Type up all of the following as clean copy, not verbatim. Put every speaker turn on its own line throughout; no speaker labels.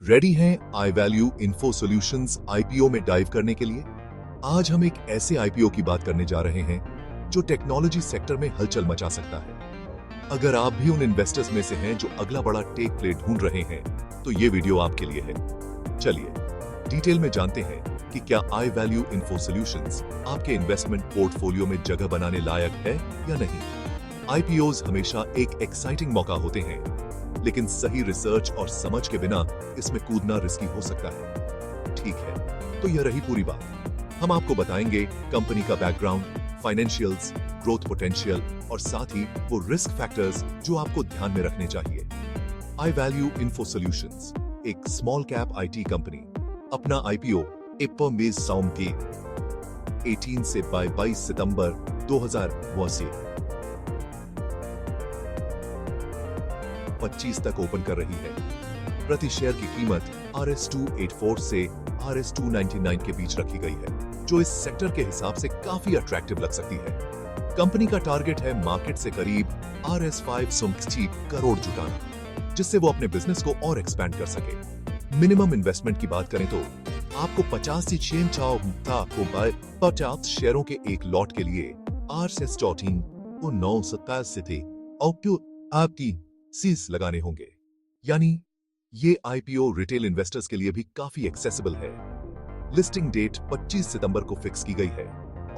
Ready हैं I value info solutions IPO में dive करने के लिए? आज हम एक ऐसे आईपीओ की बात करने जा रहे हैं जो टेक्नोलॉजी सेक्टर में हलचल मचा सकता है। अगर आप भी उन इन्वेस्टर्स में से हैं जो अगला बड़ा टेक प्ले ढूंढ रहे हैं, तो ये वीडियो आपके लिए है। चलिए डिटेल में जानते हैं कि क्या आई वैल्यू इन्फो सॉल्यूशंस आपके इन्वेस्टमेंट पोर्टफोलियो में जगह बनाने लायक है या नहीं। आईपीओज हमेशा एक एक्साइटिंग मौका होते हैं, लेकिन सही रिसर्च और समझ के बिना इसमें कूदना रिस्की हो सकता है। ठीक है, तो यह रही पूरी बात। हम आपको बताएंगे कंपनी का बैकग्राउंड, फाइनेंशियल्स, ग्रोथ पोटेंशियल और साथ ही वो रिस्क फैक्टर्स जो आपको ध्यान में रखने चाहिए। आई वैल्यू इन्फो सॉल्यूशंस एक स्मॉल कैप आईटी कंपनी अपना आईपीओ एप्पो में साउम के 18 से 22 सितंबर 2025 तक ओपन कर रही है। प्रति शेयर की कीमत RS284 से RS299 के बीच रखी गई है, जो इस सेक्टर के हिसाब से काफी अट्रैक्टिव लग सकती है। कंपनी का टारगेट है मार्केट से करीब RS560 करोड़ जुटाना, जिससे वो अपने बिजनेस को और एक्सपैंड कर सके। मिनिमम इन्वेस्टमेंट की बात करें तो आपको 50 से 50 शेयरों के एक लॉट के लिए RS14 को 927 से थे आपकी सीज लगाने होंगे। यानी ये आईपीओ रिटेल इन्वेस्टर्स के लिए भी काफी एक्सेसिबल है। लिस्टिंग डेट 25 सितंबर को फिक्स की गई है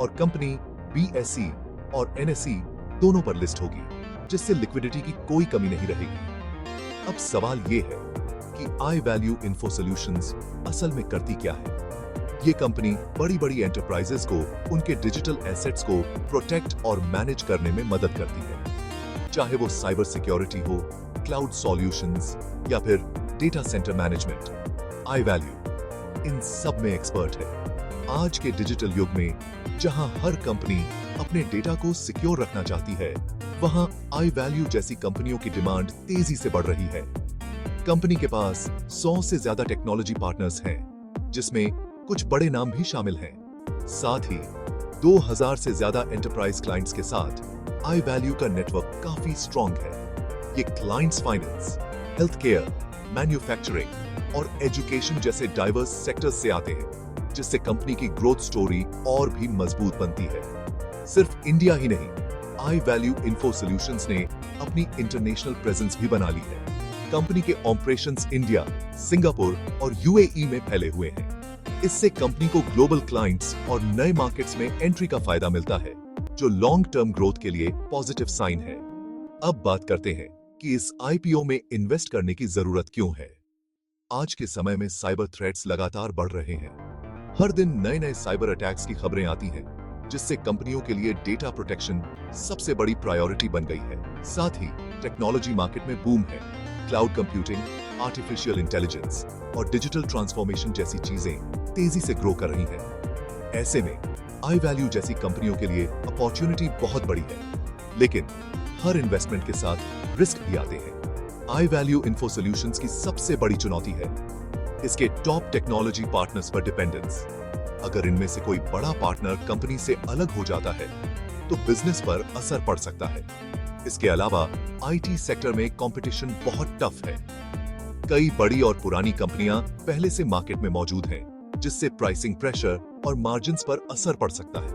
और कंपनी BSE और NSE दोनों पर लिस्ट होगी, जिससे लिक्विडिटी की कोई कमी नहीं रहेगी। अब सवाल ये है कि आई वैल्यू इन्फो सॉल्यूशंस असल में करती क्या है। ये कंपनी बड़ी बड़ी एंटरप्राइजेस को उनके डिजिटल एसेट्स को प्रोटेक्ट और मैनेज करने में मदद करती है, चाहे वो साइबर सिक्योरिटी हो, क्लाउड सॉल्यूशंस या फिर data centre management. I value in सब में एक्सपर्ट है। आज के डिजिटल युग में जहां हर कंपनी अपने डेटा को सिक्योर रखना चाहती है, वहां आई वैल्यू जैसी कंपनियों की डिमांड तेजी से बढ़ रही है। कंपनी के पास 100 से ज्यादा टेक्नोलॉजी पार्टनर्स हैं, जिसमें कुछ बड़े नाम भी शामिल हैं। साथ ही 2000 से ज्यादा एंटरप्राइज क्लाइंट्स के साथ आई वैल्यू का नेटवर्क काफी स्ट्रॉन्ग है। ये clients finance, health care, manufacturing और एजुकेशन जैसे डाइवर्स सेक्टर्स से आते हैं, जिससे कंपनी की ग्रोथ स्टोरी और भी मजबूत बनती है। सिर्फ इंडिया ही नहीं, आई वैल्यू इन्फो सॉल्यूशंस ने अपनी इंटरनेशनल प्रेजेंस भी बना ली है। कंपनी के ऑपरेशंस इंडिया, सिंगापुर और UAE में फैले हुए हैं। इससे कंपनी को ग्लोबल क्लाइंट्स और नए मार्केट्स में एंट्री का फायदा मिलता है, जो लॉन्ग टर्म ग्रोथ के लिए पॉजिटिव साइन है। अब बात करते हैं कि इस आईपीओ में इन्वेस्ट करने की जरूरत क्यों है। आज के समय में साइबर थ्रेट्स लगातार बढ़ रहे हैं। हर दिन नए नए साइबर अटैक्स की खबरें आती हैं, जिससे कंपनियों के लिए डेटा प्रोटेक्शन सबसे बड़ी प्रायोरिटी बन गई है। साथ ही टेक्नोलॉजी मार्केट में बूम है। क्लाउड कंप्यूटिंग, आर्टिफिशियल इंटेलिजेंस और डिजिटल ट्रांसफॉर्मेशन जैसी चीजें तेजी से ग्रो कर रही हैं। ऐसे में आई वैल्यू जैसी कंपनियों के लिए अपॉर्चुनिटी बहुत बड़ी है, लेकिन हर इन्वेस्टमेंट के साथ रिस्क भी आते हैं। आई वैल्यू इन्फो सॉल्यूशंस की सबसे बड़ी चुनौती है इसके टॉप टेक्नोलॉजी पार्टनर्स पर डिपेंडेंस। अगर इनमें से कोई बड़ा पार्टनर कंपनी से अलग हो जाता है, तो बिजनेस पर असर पड़ सकता है। इसके अलावा आईटी सेक्टर में कंपटीशन बहुत टफ है। कई बड़ी और पुरानी कंपनियां पहले से मार्केट में मौजूद हैं, जिससे प्राइसिंग प्रेशर और मार्जिन्स पर असर पड़ सकता है।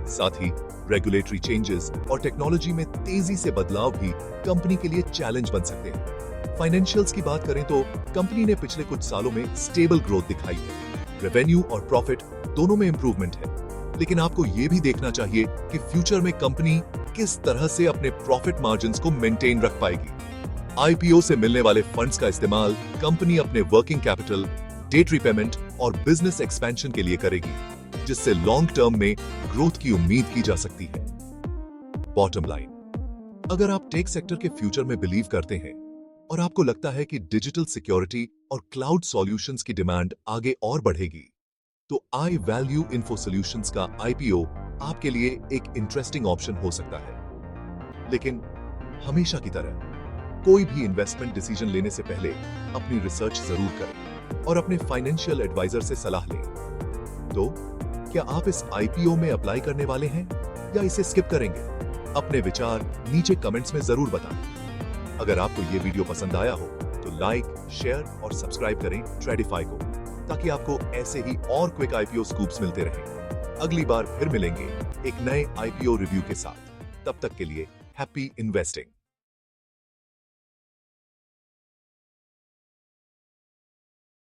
साथ ही रेगुलेटरी चेंजेस और टेक्नोलॉजी में तेजी से बदलाव भी कंपनी के लिए चैलेंज बन सकते हैं। फाइनेंशियल्स की बात करें तो कंपनी ने पिछले कुछ सालों में स्टेबल ग्रोथ दिखाई है। रेवेन्यू और प्रॉफिट दोनों में इंप्रूवमेंट है, लेकिन आपको ये भी देखना चाहिए कि फ्यूचर में कंपनी किस तरह से अपने प्रॉफिट मार्जिन्स को मेंटेन रख पाएगी। आईपीओ से मिलने वाले फंड्स का इस्तेमाल कंपनी अपने वर्किंग कैपिटल, डेट रिपेमेंट और बिजनेस एक्सपेंशन के लिए करेगी, जिससे लॉन्ग टर्म में ग्रोथ की उम्मीद की जा सकती है। बॉटम लाइन, अगर आप टेक सेक्टर के फ्यूचर में बिलीव करते हैं और आपको लगता है कि डिजिटल सिक्योरिटी और क्लाउड सॉल्यूशंस की डिमांड आगे और बढ़ेगी, तो आई वैल्यू इन्फो सॉल्यूशंस का आईपीओ आपके लिए एक इंटरेस्टिंग ऑप्शन हो सकता है। लेकिन हमेशा की तरह कोई भी इन्वेस्टमेंट डिसीजन लेने से पहले अपनी रिसर्च जरूर करें और अपने फाइनेंशियल एडवाइजर से सलाह लें। तो क्या आप इस आईपीओ में अप्लाई करने वाले हैं या इसे स्किप करेंगे? अपने विचार नीचे कमेंट्स में जरूर बताएं। अगर आपको ये वीडियो पसंद आया हो तो लाइक, शेयर और सब्सक्राइब करें ट्रेडिफाई को, ताकि आपको ऐसे ही और क्विक आईपीओ स्कूप्स मिलते रहें। अगली बार फिर मिलेंगे एक नए आईपीओ रिव्यू के साथ। तब तक के लिए हैप्पी इन्वेस्टिंग।